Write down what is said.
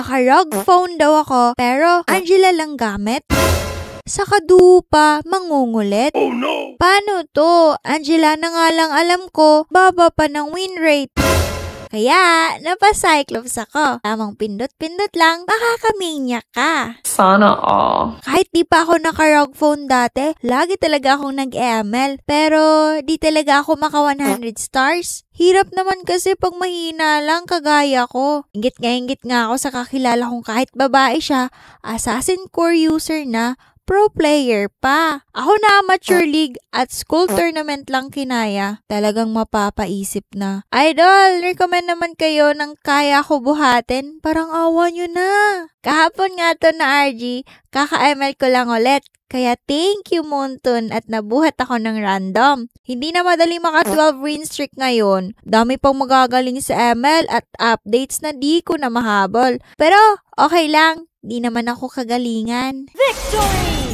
Naka-rug phone daw ako, pero Angela lang gamit. Sa kadupa, mangungulit. Oh no! Paano to? Angela na nga lang alam ko, baba pa ng win rate. Kaya, napacyclops ako. Tamang pindot-pindot lang, makakamaniac ka. Sana all. Kahit di pa ako naka-rug phone dati, lagi talaga akong nag-ML. Pero, di talaga ako maka 100 stars. Hirap naman kasi pag mahina lang kagaya ko. Ingit nga ako sa kakilala kong kahit babae siya, Assassin Core user na, pro player pa. Ako na amateur league at school tournament lang kinaya. Talagang mapapaisip na. Idol, recommend naman kayo ng kaya ko buhatin. Parang awa nyo na. Kahapon nga to na RG, kaka-ML ko lang ulit. Kaya thank you Moontun at nabuhat ako ng random. Hindi na madali maka 12 win streak ngayon. Dami pang magagaling sa ML at updates na di ko na mahabol. Pero okay lang, di naman ako kagalingan. Victory!